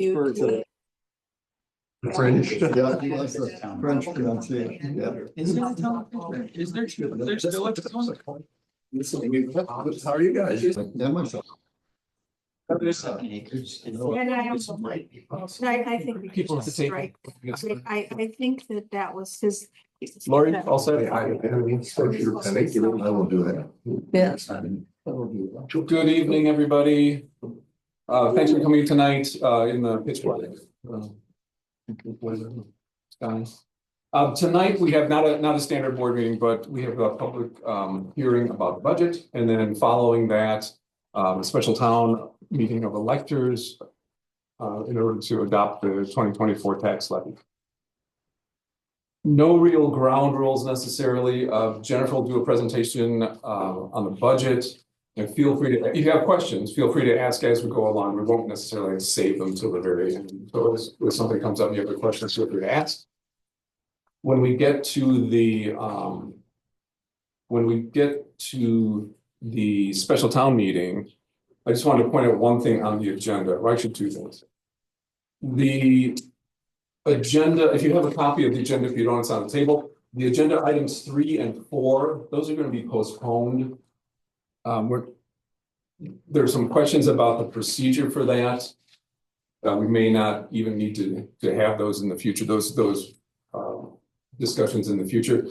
you. French, yeah, he likes the French pronunciation, yeah. Is there a town? Is there two? There's still a town? How are you guys? Yeah, myself. There's 7 acres. And I think we could People just to take- strike. I think that was his. Lori, also. I will do that. Yes. Good evening, everybody. Thanks for coming tonight, in the pitch black. Tonight, we have not a standard board meeting, but we have a public, hearing about the budget. And then following that, a special town meeting of electors, in order to adopt the 2024 tax levy. No real ground rules necessarily. Jennifer will do a presentation, on the budget. And feel free to, if you have questions, feel free to ask as we go along. We won't necessarily save them till the very end. So if something comes up, you have a question, feel free to ask. When we get to the special town meeting, I just wanted to point out one thing on the agenda, or actually two things. The agenda, if you have a copy of the agenda, if you don't, it's on the table. The agenda items 3 and 4, those are going to be postponed. There's some questions about the procedure for that. We may not even need to have those in the future, those discussions in the future.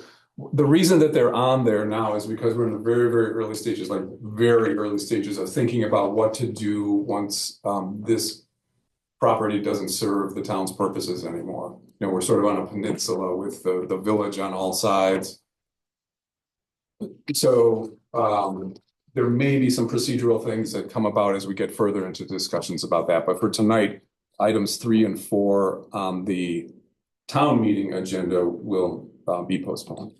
The reason that they're on there now is because we're in the very, very early stages, like very early stages of thinking about what to do once this property doesn't serve the town's purposes anymore. You know, we're sort of on a peninsula with the village on all sides. So there may be some procedural things that come about as we get further into discussions about that. But for tonight, items 3 and 4 on the town meeting agenda will be postponed.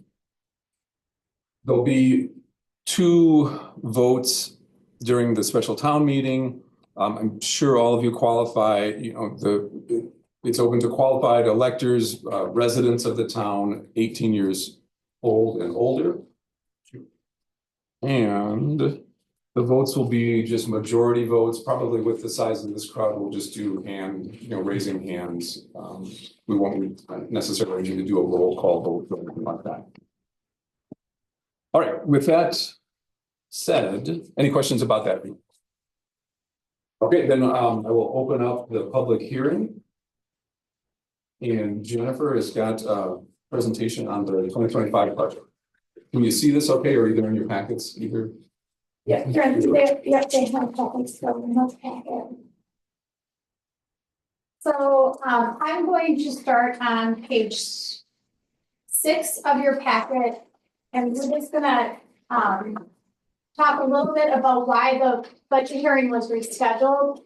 There'll be 2 votes during the special town meeting. I'm sure all of you qualify, you know, it's open to qualified electors, residents of the town, 18 years old and older. And the votes will be just majority votes, probably with the size of this crowd, we'll just do raising hands. We won't necessarily need to do a roll call vote or anything like that. All right, with that said, any questions about that? Okay, then I will open up the public hearing. And Jennifer has got a presentation on the 2025 budget. Can you see this okay, or either in your packets, either? Yeah, they have copies from the packet. So I'm going to start on page 6 of your packet, and we're just gonna talk a little bit about why the budget hearing was rescheduled.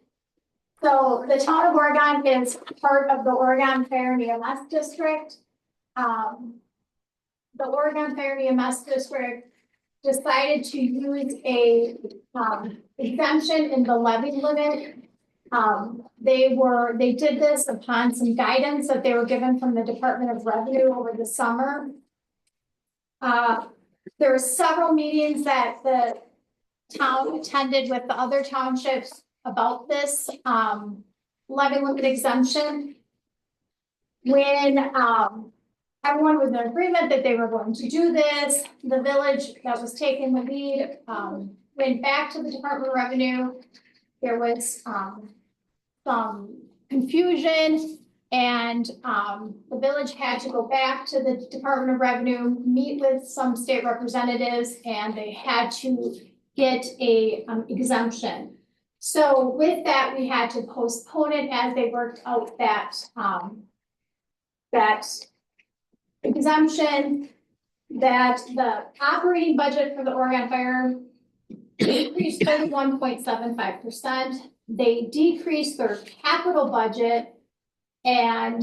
So the town of Oregon is part of the Oregon Fire and EMS district. The Oregon Fire and EMS district decided to use a exemption in the levy limit. They did this upon some guidance that they were given from the Department of Revenue over the summer. There were several meetings that the town attended with the other townships about this levy limit exemption. When everyone was in agreement that they were going to do this, the village that was taking the lead went back to the Department of Revenue. There was some confusion, and the village had to go back to the Department of Revenue, meet with some state representatives, and they had to get a exemption. So with that, we had to postpone it as they worked out that exemption. That the operating budget for the Oregon Fire increased 31.75%. They decreased their capital budget, and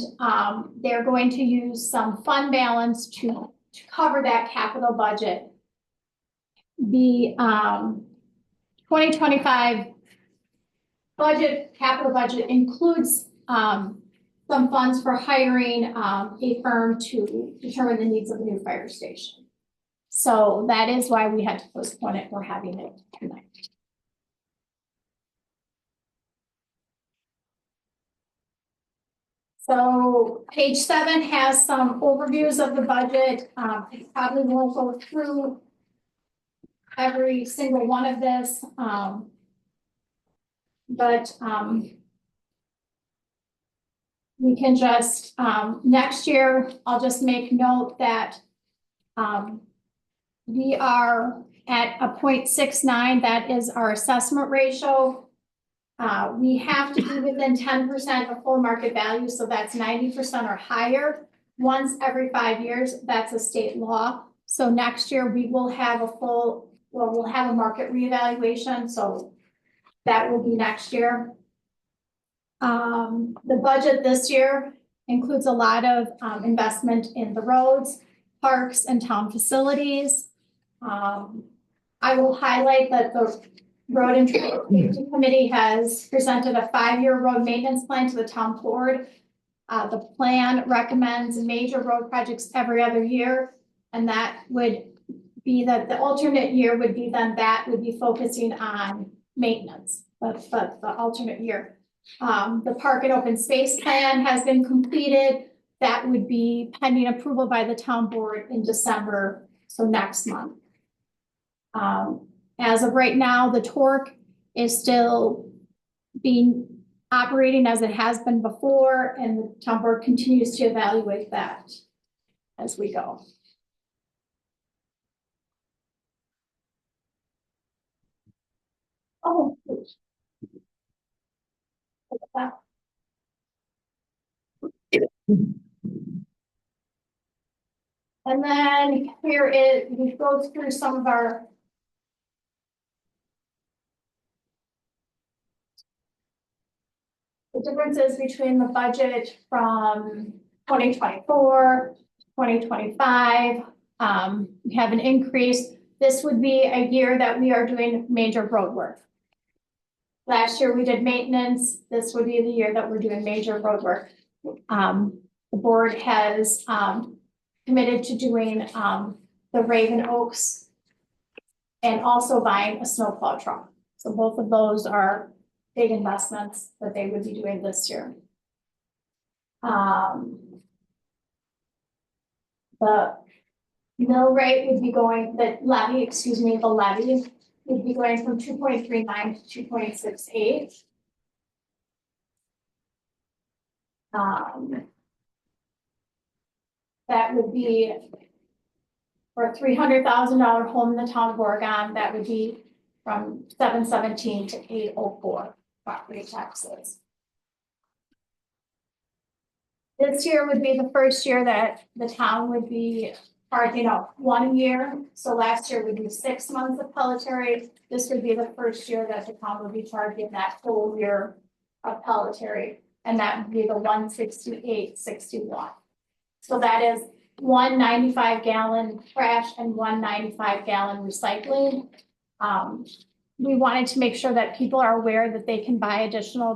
they're going to use some fund balance to cover that capital budget. The 2025 capital budget includes some funds for hiring a firm to determine the needs of the new fire station. So that is why we had to postpone it. We're having it tonight. So page 7 has some overviews of the budget. I probably won't go through every single one of this. But we can just, next year, I'll just make note that we are at a 0.69. That is our assessment ratio. We have to be within 10% of full market value, so that's 90% or higher. Once every 5 years, that's a state law. So next year we will have we'll have a market reevaluation, so that will be next year. The budget this year includes a lot of investment in the roads, parks, and town facilities. I will highlight that the Road and Transportation Committee has presented a 5-year road maintenance plan to the town board. The plan recommends major road projects every other year, and that would be that the alternate year would be then that would be focusing on maintenance, but the alternate year. The park and open space plan has been completed. That would be pending approval by the town board in December, so next month. As of right now, the torque is still being operating as it has been before, and the town board continues to evaluate that as we go. Oh. And then we go through some of our the differences between the budget from 2024, 2025. We have an increase. This would be a year that we are doing major road work. Last year we did maintenance. This would be the year that we're doing major road work. The board has committed to doing the Raven Oaks and also buying a snowplow truck. So both of those are big investments that they would be doing this year. The mill rate would be going, the levy would be going from 2.39 to 2.68. That would be for a $300,000 home in the town of Oregon. That would be from 717 to 804 property taxes. This year would be the first year that the town would be charging out 1 year. So last year would be 6 months of Pelletary. This would be the first year that the town would be charging that full year of Pelletary, and that would be the 168.61. So that is 1 95-gallon trash and 1 95-gallon recycling. We wanted to make sure that people are aware that they can buy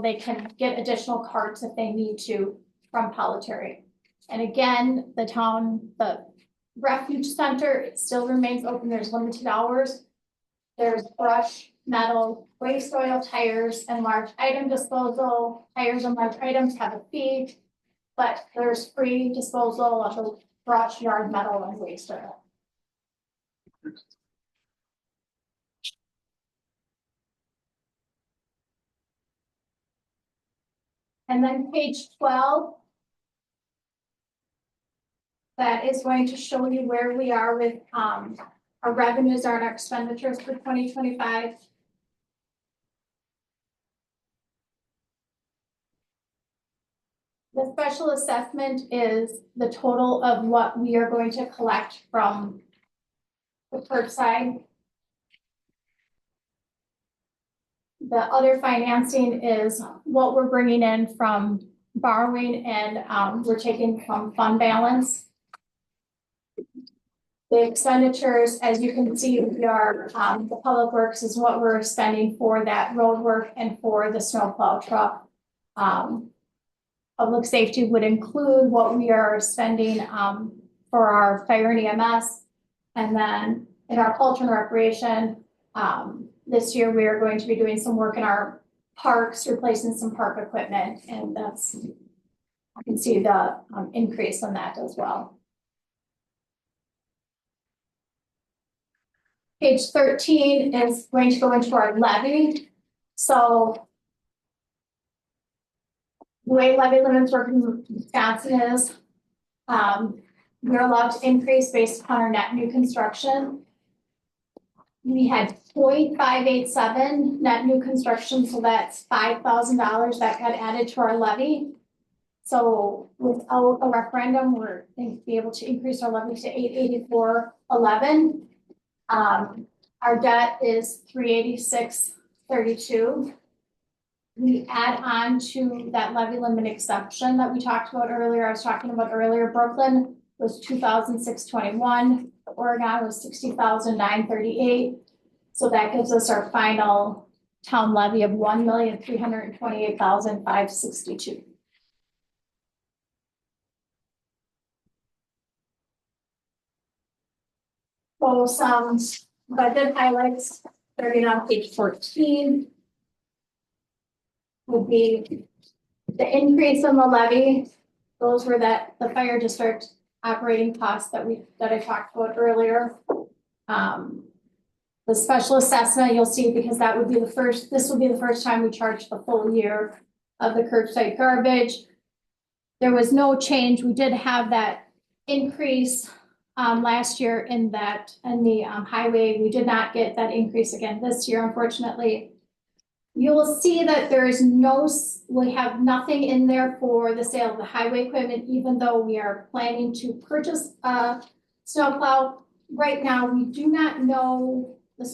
they can get additional carts if they need to from Pelletary. And again, the refuge center, it still remains open. There's limited hours. There's brush, metal, waste oil, tires, and large item disposal. Tires and large items have a fee, but there's free disposal of the brush, yard, metal, and waste oil. And then page 12, that is going to show you where we are with our revenues and our expenditures for 2025. The special assessment is the total of what we are going to collect from the curbside. The other financing is what we're bringing in from borrowing, and we're taking from fund balance. The expenditures, as you can see, we are the public works is what we're spending for that road work and for the snowplow truck. Public safety would include what we are spending for our fire and EMS, and then in our culture and recreation. This year, we are going to be doing some work in our parks, replacing some park equipment, and that's You can see the increase on that as well. Page 13 is going to go into our levy. So the way levy limits work in Wisconsin is, we're allowed to increase based upon our net new construction. We had 0.587 net new construction, so that's $5,000 that got added to our levy. So without a referendum, we're going to be able to increase our levy to 884.11. Our debt is 386.32. We add on to that levy limit exception that we talked about earlier. I was talking about earlier. Brooklyn was 2,621. Oregon was 60,938. So that gives us our final town levy of 1,328,562. So some budget highlights starting on page 14 would be the increase in the levy. Those were the fire district operating costs that I talked about earlier. The special assessment you'll see, because this will be the first time we charge the full year of the curbside garbage. There was no change. We did have that increase last year in the highway. We did not get that increase again this year, unfortunately. You will see that we have nothing in there for the sale of the highway equipment, even though we are planning to purchase a snowplow. Right now, we do not know the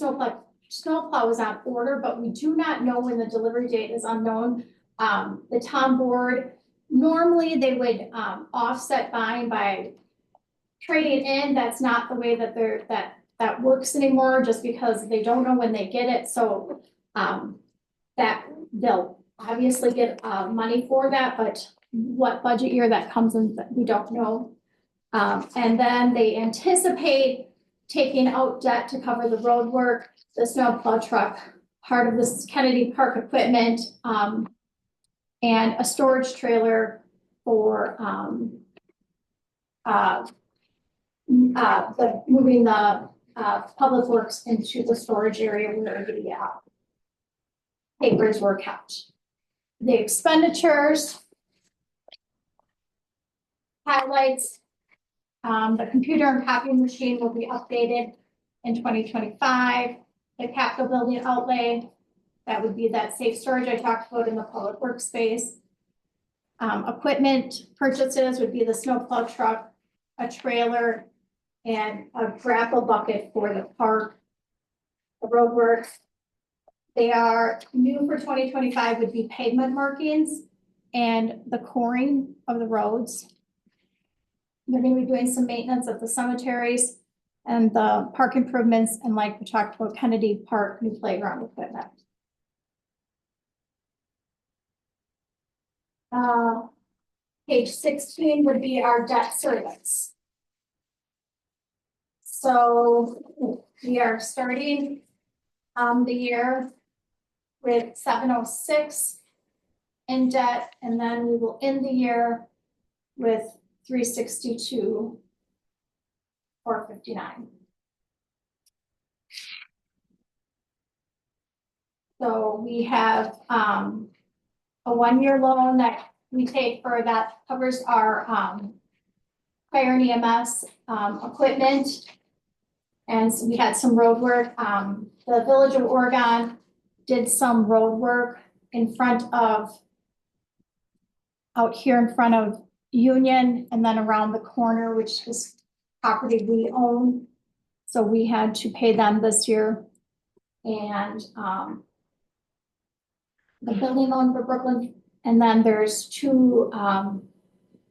snowplow is on order, but we do not know when the delivery date is unknown. The town board, normally they would offset buying by trading in. That's not the way that that works anymore, just because they don't know when they get it. So that they'll obviously get money for that, but what budget year that comes in, we don't know. And then they anticipate taking out debt to cover the road work, the snowplow truck, part of this Kennedy Park equipment, and a storage trailer for moving the public works into the storage area where the papers were kept. The expenditures highlights, the computer and copying machine will be updated in 2025. The capital building outlay, that would be that safe storage I talked about in the public workspace. Equipment purchases would be the snowplow truck, a trailer, and a grapple bucket for the park. The road works. They are new for 2025 would be pavement markings and the coring of the roads. They're going to be doing some maintenance at the cemeteries and the park improvements, and like we talked about, Kennedy Park new playground equipment. Page 16 would be our debt service. So we are starting the year with 706 in debt, and then we will end the year with 362,459. So we have a 1-year loan that we take for that covers our fire and EMS equipment. And so we had some road work. The Village of Oregon did some road work out here in front of Union, and then around the corner, which is property we own. So we had to pay them this year. And the building loan for Brooklyn, and then there's 2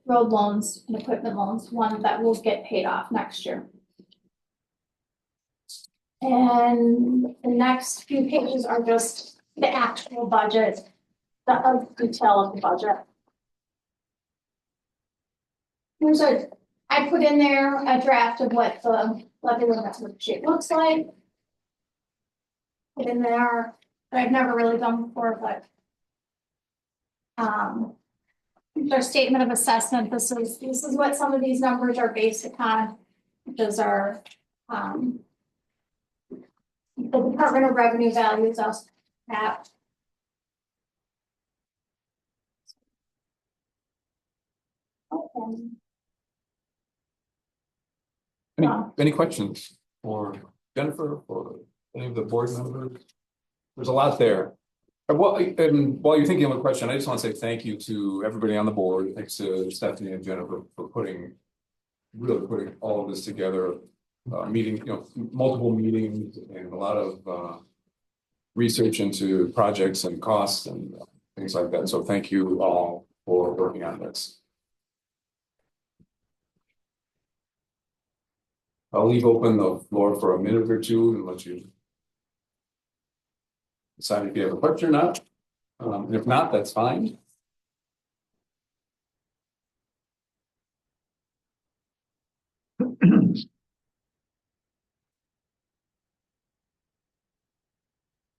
road loans and equipment loans, one that will get paid off next year. And the next few pages are just the actual budget, the detail of the budget. I put in there a draft of what the levy limit sheet looks like. Put in there, that I've never really done before, but Our statement of assessment, this is what some of these numbers are based upon, which is our, the Department of Revenue values us at. Okay. Any questions for Jennifer or any of the board members? There's a lot there. And while you're thinking of a question, I just want to say thank you to everybody on the board. Thanks to Stephanie and Jennifer for really putting all of this together. Meeting, multiple meetings and a lot of research into projects and costs and things like that. So thank you all for working on this. I'll leave open the floor for a minute or two and let you decide if you have a question or not. If not, that's fine.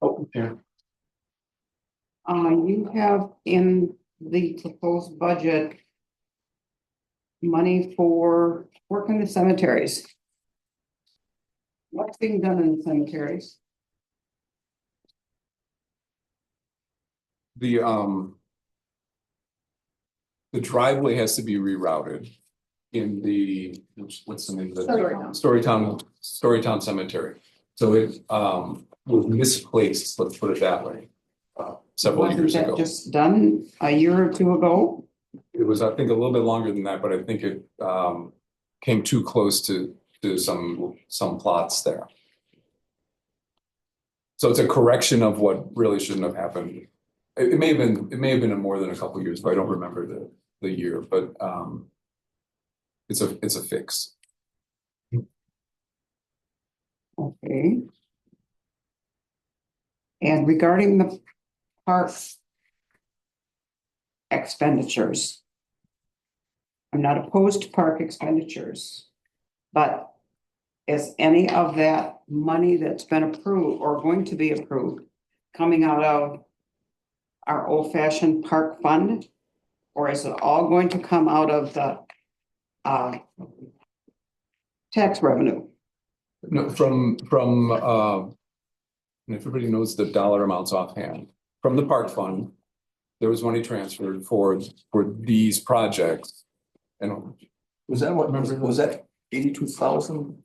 Oh, yeah. You have in the proposed budget money for work in the cemeteries. What's being done in the cemeteries? The driveway has to be rerouted in what's the name of the Storytown Cemetery. So it was misplaced, let's put it that way, several years Wasn't that ago. just done a year or two ago? It was, I think, a little bit longer than that, but I think it came too close to some plots there. So it's a correction of what really shouldn't have happened. It may have been in more than a couple of years, but I don't remember the year, but it's a fix. Okay. And regarding the park expenditures. I'm not opposed to park expenditures, but is any of that money that's been approved or going to be approved coming out of our old-fashioned park fund? Or is it all going to come out of the tax revenue? No, from and everybody knows the dollar amounts offhand. From the park fund, there was money transferred for these projects. And Was that what, was that 82,000?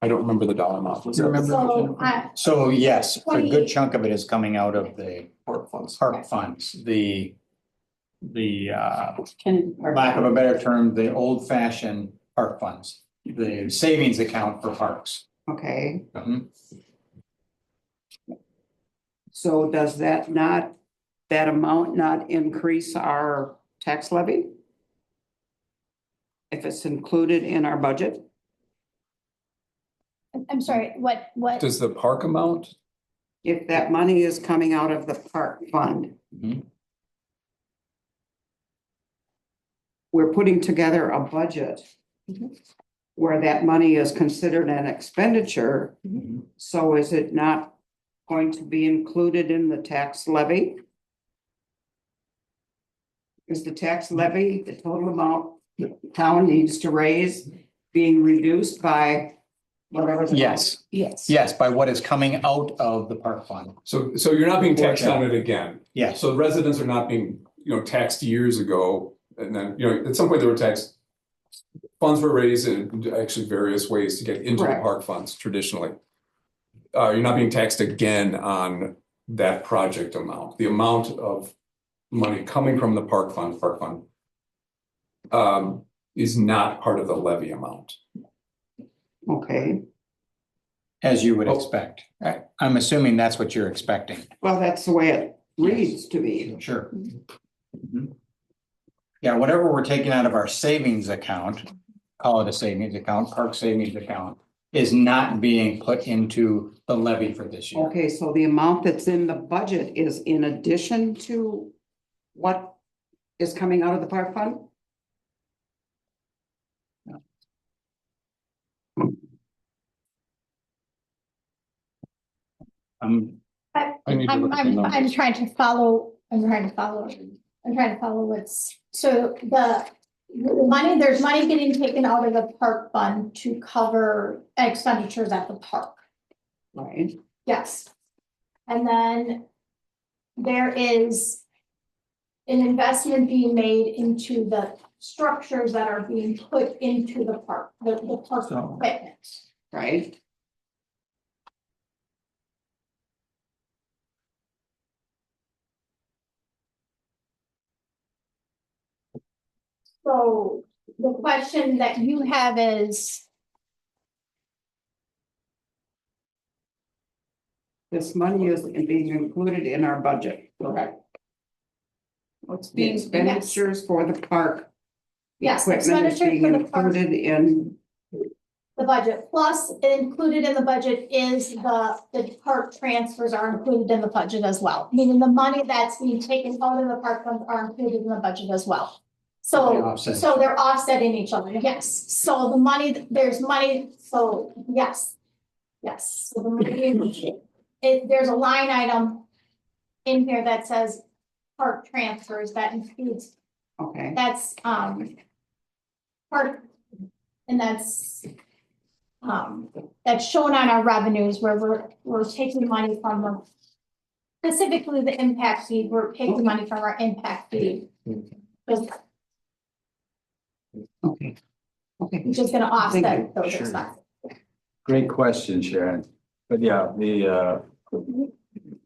I don't remember the dollar amount. Was that So, So yes, a good chunk of it is coming out of the park funds? park funds, the Can. lack of a better term, the old fashioned park funds, the savings account for parks. Okay, Mhm. so does that amount not increase our tax levy? If it's included in our budget? I'm sorry, what? Does the park amount? If that money is coming out of the park fund? Mhm. We're putting together a budget where that money is considered an expenditure. Mhm. So is it not going to be included in the tax levy? Is the tax levy, the total amount the town needs to raise, being reduced by whatever? Yes. Yes. Yes, by what is coming out of the park fund. So you're not being taxed on it again. Yes. So residents are not being, taxed years ago. And then, at some point they were taxed. Funds were raised in actually various ways to get into the Correct. park funds traditionally. You're not being taxed again on that project amount. The amount of money coming from the park fund is not part of the levy amount. Okay, As you would Oh. expect. I'm assuming that's what you're expecting. well, that's the way it reads to me. Sure. Mhm. Yeah, whatever we're taking out of our savings account, call it a savings account, park savings account, is not being put into the levy for this year. Okay, so the amount that's in the budget is in addition to what is coming out of the park fund? I need to look at the numbers. I'm trying to follow what's So the money, there's money getting taken out of the park fund to cover expenditures at the park. Right, Yes. And then there is an investment being made into the structures that are being put into the park, the park So- equipment. right, So the question that you have is, this money is being included in our budget, correct? What's The expenditures for the park. yes, Equipment is expenditure being for the park, included in, the budget, plus included in the budget is the park transfers are included in the budget as well. Meaning the money that's being taken out of the park funds are included in the budget as well. They offset. So they're offsetting each other, yes. So the money, there's money, so yes. Yes, so the money, there's a line item in here that says park transfers that includes, okay, that's, park, and that's shown on our revenues where we're taking money from them. Specifically the impact fee, we're taking money from our impact fee. okay. Okay, Which is gonna Thank offset you. those Sure. expenses. Great question, Sharon. But yeah,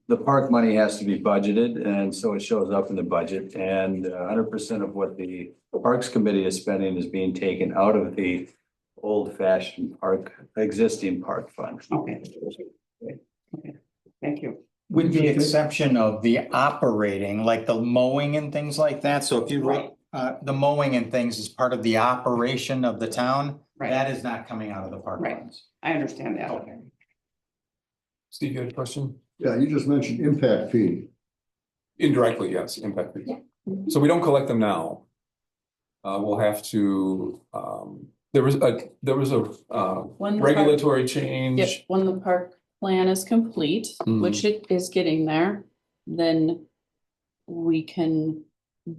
the park money has to be budgeted, and so it shows up in the budget, and 100% of what the Parks Committee is spending is being taken out of the old-fashioned park, existing park fund. okay. Okay, thank you. With the exception of the operating, like the mowing and things like that, so if you Right. the mowing and things is part of the operation of the town, Right. that is not coming out of the park Right. funds. I understand that. Steve, you had a question? Yeah, you just mentioned impact fee. Indirectly, yes, impact fees. Yeah. So we don't collect them now. We'll have to, there was a When the park- regulatory Yep, change. when the park plan is complete, Mhm. which it is getting there, then we can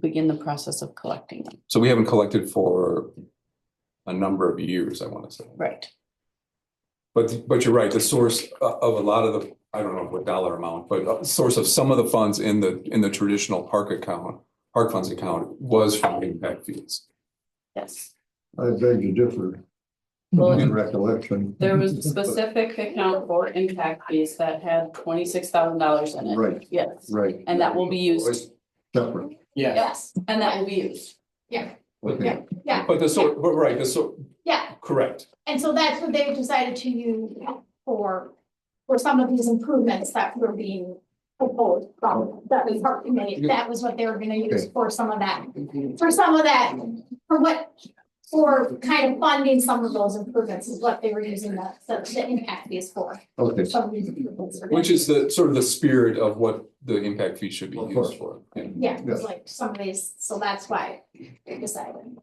begin the process of collecting them. So we haven't collected for a number of years, I want to say. Right. But you're right, the source of a lot of the, I don't know what dollar amount, but the source of some of the funds in the traditional park account, park funds account was from impact fees. Yes. I beg to differ. Well, In recollection. there was a specific account for impact fees that had $26,000 in it. Right. Yes, Right. and that will be used. Separate. Yeah, Yes, And that will be used. Okay. yeah, But but right, yeah. correct. And so that's what they decided to use for some of these improvements that were being proposed from the park committee. That was what they were gonna use for some of that, for kind of funding some of those improvements is what they were using the impact fees for. Okay. Some of these improvements. Which is the sort of the spirit of what the impact fee should be Of used course. for. Yeah, it was like some of these, so that's why they decided.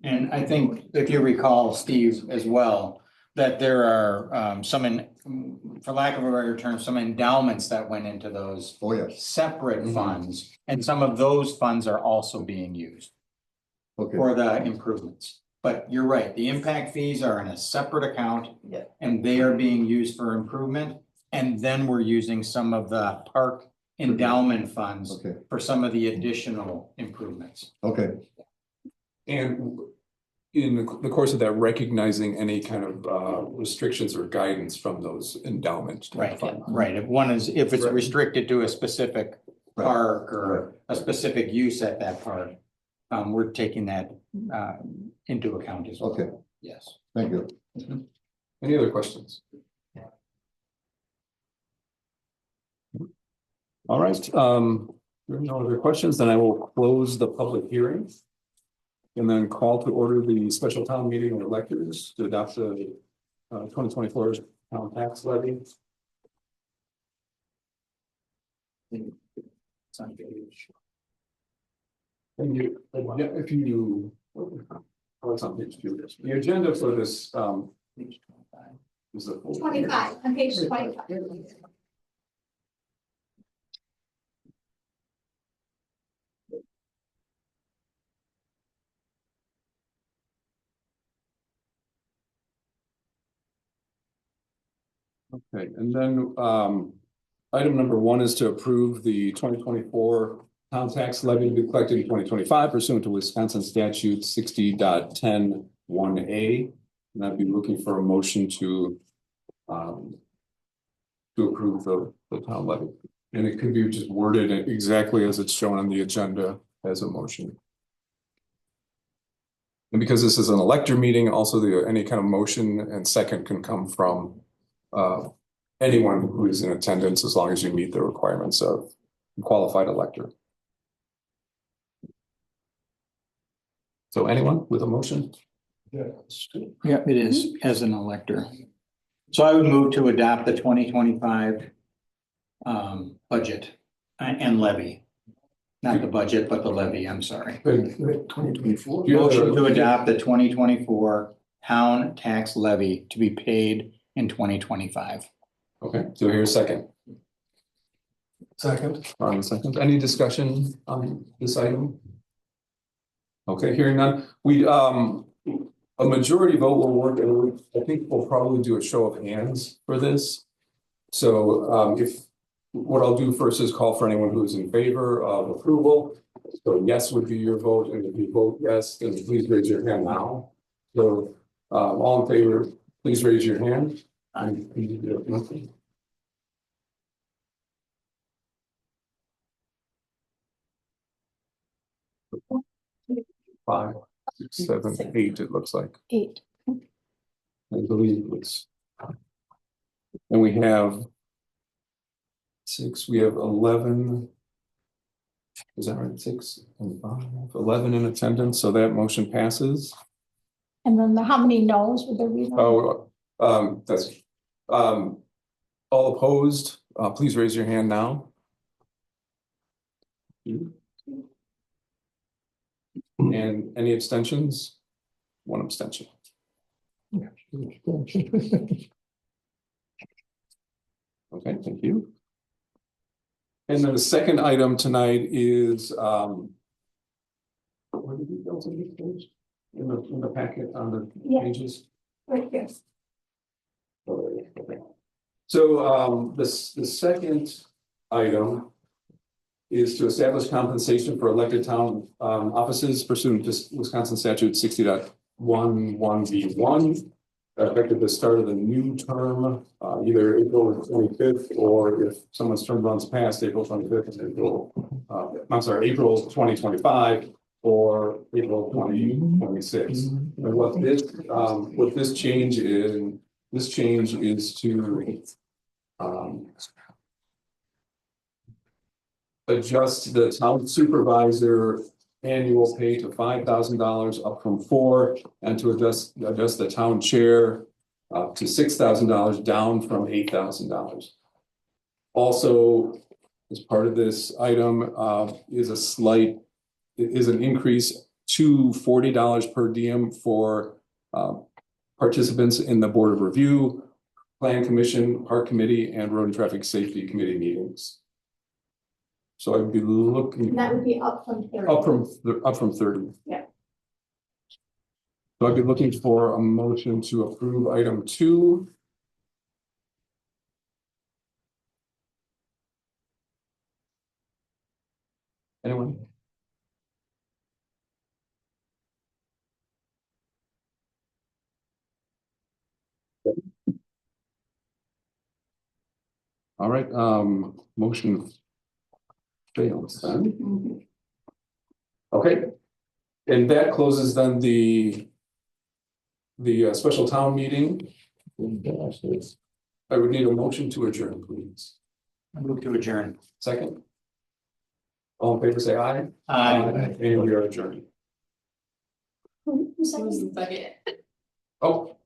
and I think if you recall, Steve, as well, that there are for lack of a better term, some endowments that went into those Oh, yes. separate Mhm. funds, and some of those funds are also being used Okay. for the improvements. But you're right, the impact fees are in a separate account. Yeah. And they are being used for improvement, and then we're using some of the park endowment funds Okay. for some of the additional improvements. Okay. And in the course of that, recognizing any kind of restrictions or guidance from those endowments. Right, right. If it's Right. restricted to a specific Right. park or a specific use at that park, we're taking that into account as well. Okay. Yes. Thank you. Any other questions? All right, there are no other questions, then I will close the public hearing. And then call to order the special town meeting of electors to adopt the 2024 town tax levy. It's on page. And you, yeah, if you. Oh, it's on page 2. The agenda for this is the full. 25, on page 25. Okay, and then item number 1 is to approve the 2024 town tax levy to be collected in 2025 pursuant to Wisconsin statute 60.10(1)(a). And I'd be looking for a motion to approve the town levy. And it could be just worded exactly as it's shown on the agenda as a motion. And because this is an elector meeting, also any kind of motion and second can come from anyone who is in attendance, as long as you meet the requirements of qualified elector. So anyone with a motion? Yeah, it is as an elector. So I would move to adopt the 2025 budget and levy. Not the budget, but the levy, I'm sorry. 2024. Motion to adopt the 2024 town tax levy to be paid in 2025. Okay, so here's a second. Second. On the second, any discussion on this item? Okay, hearing none, a majority vote will work, and I think we'll probably do a show of hands for this. So what I'll do first is call for anyone who is in favor of approval. So yes would be your vote, and if you vote yes, then please raise your hand now. So all in favor, please raise your hand. Five, 6, 7, 8, it looks like. 8. I believe it's. And we have 6, we have 11. Is that right? 6 and 5, 11 in attendance, so that motion passes. And then how many no's would there be? Oh, that's, all opposed, please raise your hand now. And any abstentions? 1 abstention. Okay, thank you. And then the second item tonight is where did you go to this page? In the packet on the pages? Right here. Okay. So the second item is to establish compensation for elected town offices pursuant to Wisconsin statute 60.11(b)(1), effective the start of the new term, either April 25th, or if someone's term runs past April 25th, April 2025, or April 2026. And what this change is to adjust the town supervisor annual pay to $5,000 up from $4,000, and to adjust the town chair to $6,000 down from $8,000. Also, as part of this item is an increase to $40 per diem for participants in the Board of Review, Plan Commission, Park Committee, and Road and Traffic Safety Committee meetings. So I'd be looking. That would be up from 30. Up from 30. Yeah. So I'd be looking for a motion to approve item 2. Anyone? All right, motion fails then. Okay, and that closes then the special town meeting. I would need a motion to adjourn, please. I move to adjourn. Second. All in favor, say aye. Aye. And we are adjourned. Second. Oh.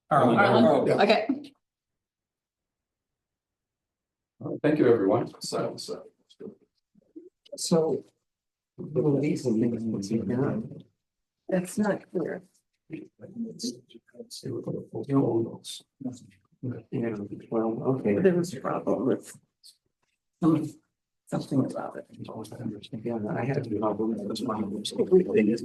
Arlen? Yeah. Okay. All right, thank you, everyone. So. Well, these are things that you know. That's not clear. Yeah, well, okay. There was a problem with something about it. Yeah, I had a problem with this one. Everything is.